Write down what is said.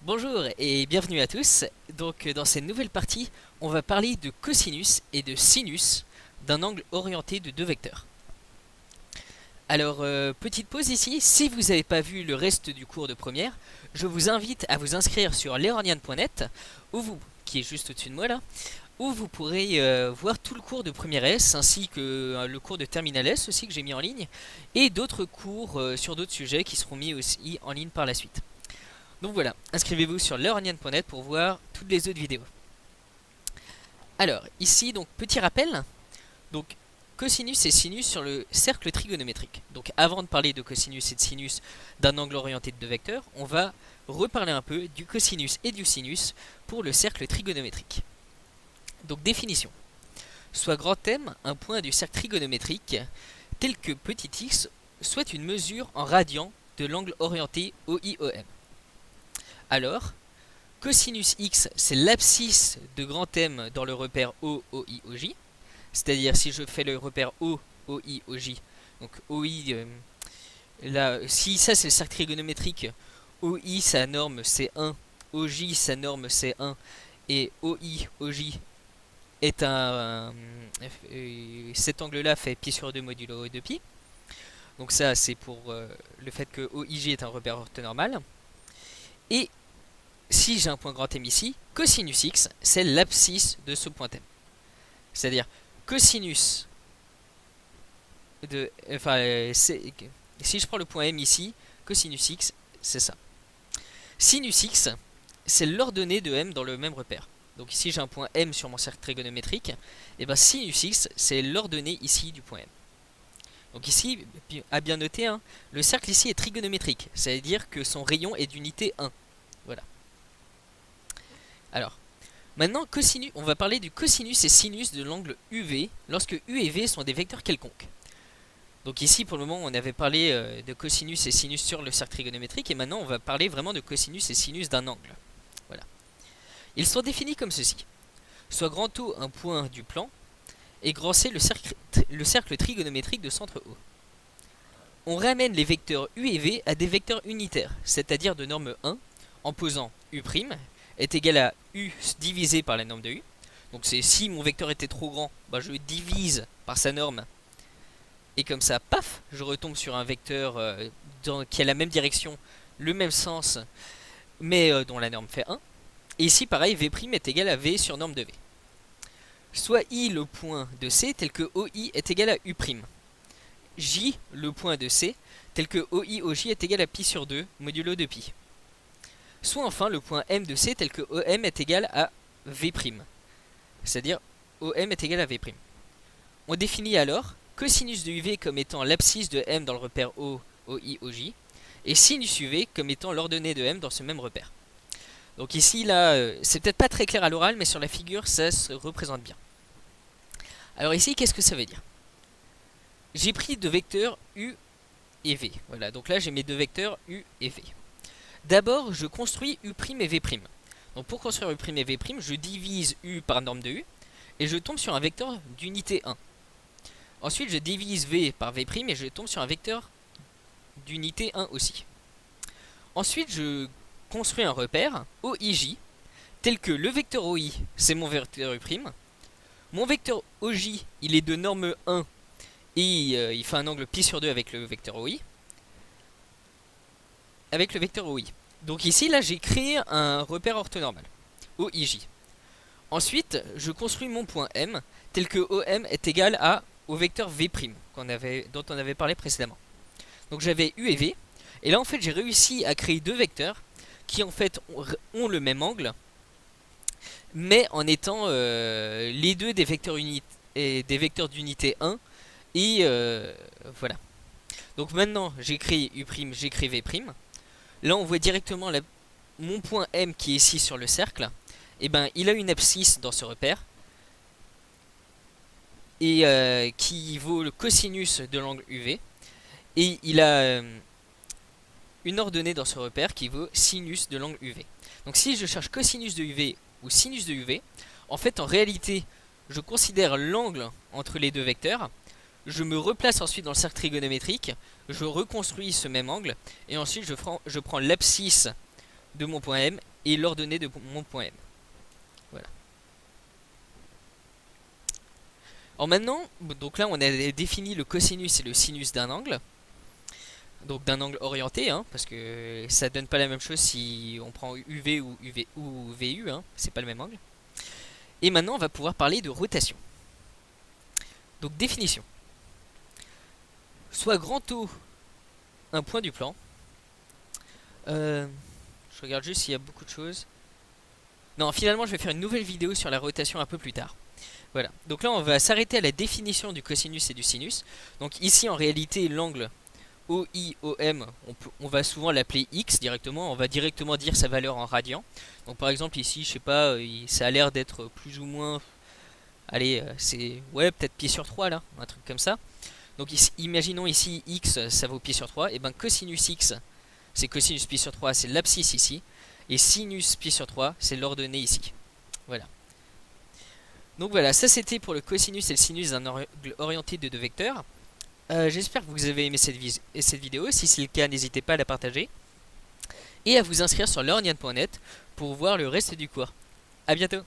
Bonjour et bienvenue à tous. Donc dans cette nouvelle partie, on va parler de cosinus et de sinus d'un angle orienté de deux vecteurs. Alors petite pause ici, si vous n'avez pas vu le reste du cours de première, je vous invite à vous inscrire sur learnian.net, qui est juste au-dessus de moi là, où vous pourrez voir tout le cours de première S ainsi que le cours de terminale S aussi que j'ai mis en ligne, et d'autres cours sur d'autres sujets qui seront mis aussi en ligne par la suite. Donc voilà, inscrivez-vous sur learnian.net pour voir toutes les autres vidéos. Alors, ici, donc, petit rappel. Donc, cosinus et sinus sur le cercle trigonométrique. Donc, avant de parler de cosinus et de sinus d'un angle orienté de deux vecteurs, on va reparler un peu du cosinus et du sinus pour le cercle trigonométrique. Donc, définition. Soit grand M, un point du cercle trigonométrique, tel que petit x, soit une mesure en radian de l'angle orienté OI-OM. Alors, cosinus x, c'est l'abscisse de grand M dans le repère O, OI, OJ. C'est-à-dire si je fais le repère O, OI, OJ, donc OI, là, si ça c'est le cercle trigonométrique, OI sa norme c'est 1, OJ sa norme c'est 1, et OI, OJ est cet angle-là fait pi sur 2 modulo 2 pi. Donc ça c'est pour le fait que OIJ est un repère orthonormal. Et si j'ai un point grand M ici, cosinus x, c'est l'abscisse de ce point M. C'est-à-dire cosinus de... Enfin, si je prends le point M ici, cosinus x, c'est ça. Sinus x, c'est l'ordonnée de M dans le même repère. Donc ici j'ai un point M sur mon cercle trigonométrique, et bien sinus x, c'est l'ordonnée ici du point M. Donc ici, à bien noter, hein, le cercle ici est trigonométrique, c'est-à-dire que son rayon est d'unité 1. Voilà. Alors, maintenant, on va parler du cosinus et sinus de l'angle UV lorsque U et V sont des vecteurs quelconques. Donc ici, pour le moment, on avait parlé de cosinus et sinus sur le cercle trigonométrique, et maintenant, on va parler vraiment de cosinus et sinus d'un angle. Voilà. Ils sont définis comme ceci. Soit grand O un point du plan, et grand C le cercle trigonométrique de centre O. On ramène les vecteurs U et V à des vecteurs unitaires, c'est-à-dire de norme 1, en posant U' est égal à U divisé par la norme de U. Donc c'est si mon vecteur était trop grand, bah je divise par sa norme. Et comme ça, paf, je retombe sur un vecteur qui a la même direction, le même sens, mais dont la norme fait 1. Et ici, pareil, V' est égal à V sur norme de V. Soit I le point de C tel que OI est égal à U'. J le point de C tel que OI OJ est égal à pi sur 2 modulo de pi. Soit enfin le point M de C tel que OM est égal à V'. C'est-à-dire OM est égal à V'. On définit alors cosinus de UV comme étant l'abscisse de M dans le repère O, OI, OJ, et sinus UV comme étant l'ordonnée de M dans ce même repère. Donc ici, là, c'est peut-être pas très clair à l'oral, mais sur la figure, ça se représente bien. Alors ici, qu'est-ce que ça veut dire? J'ai pris deux vecteurs U et V. Voilà, donc là, j'ai mes deux vecteurs U et V. D'abord, je construis U' et V'. Donc pour construire U' et V', je divise U par norme de U, et je tombe sur un vecteur d'unité 1. Ensuite, je divise V par V' et je tombe sur un vecteur d'unité 1 aussi. Ensuite, je construis un repère, OIJ, tel que le vecteur OI, c'est mon vecteur U'. Mon vecteur OJ, il est de norme 1 et il fait un angle pi sur 2 avec le vecteur OI. Avec le vecteur OI. Donc ici, là, j'ai créé un repère orthonormal, OIJ. Ensuite, je construis mon point M, tel que OM est égal au vecteur V' dont on avait parlé précédemment. Donc j'avais U et V, et là en fait j'ai réussi à créer deux vecteurs qui en fait ont le même angle, mais en étant les deux des vecteurs d'unité 1, et voilà. Donc maintenant j'ai créé U', j'ai créé V'. Là on voit directement mon point M qui est ici sur le cercle, et ben il a une abscisse dans ce repère, et qui vaut le cosinus de l'angle UV, et il a une ordonnée dans ce repère qui vaut sinus de l'angle UV. Donc si je cherche cosinus de UV ou sinus de UV, en fait en réalité je considère l'angle entre les deux vecteurs, je me replace ensuite dans le cercle trigonométrique, je reconstruis ce même angle, et ensuite je prends l'abscisse de mon point M et l'ordonnée de mon point M. Voilà. Alors maintenant, donc là on a défini le cosinus et le sinus d'un angle. Donc d'un angle orienté, hein, parce que ça donne pas la même chose si on prend UV ou VU, hein, c'est pas le même angle. Et maintenant on va pouvoir parler de rotation. Donc définition. Soit grand O un point du plan. Je regarde juste s'il y a beaucoup de choses. Non, finalement je vais faire une nouvelle vidéo sur la rotation un peu plus tard. Voilà, donc là on va s'arrêter à la définition du cosinus et du sinus. Donc ici en réalité l'angle OIOM, on va souvent l'appeler X directement, on va directement dire sa valeur en radians. Donc par exemple ici, je sais pas, ça a l'air d'être plus ou moins, allez, c'est, ouais, peut-être pi sur 3 là, un truc comme ça. Donc ici, imaginons ici X, ça vaut pi sur 3, et ben cosinus X, c'est cosinus pi sur 3, c'est l'abscisse ici, et sinus pi sur 3, c'est l'ordonnée ici. Voilà. Donc voilà, ça c'était pour le cosinus et le sinus d'un angle orienté de deux vecteurs. J'espère que vous avez aimé cette vidéo. Si c'est le cas, n'hésitez pas à la partager et à vous inscrire sur learnian.net pour voir le reste du cours. A bientôt.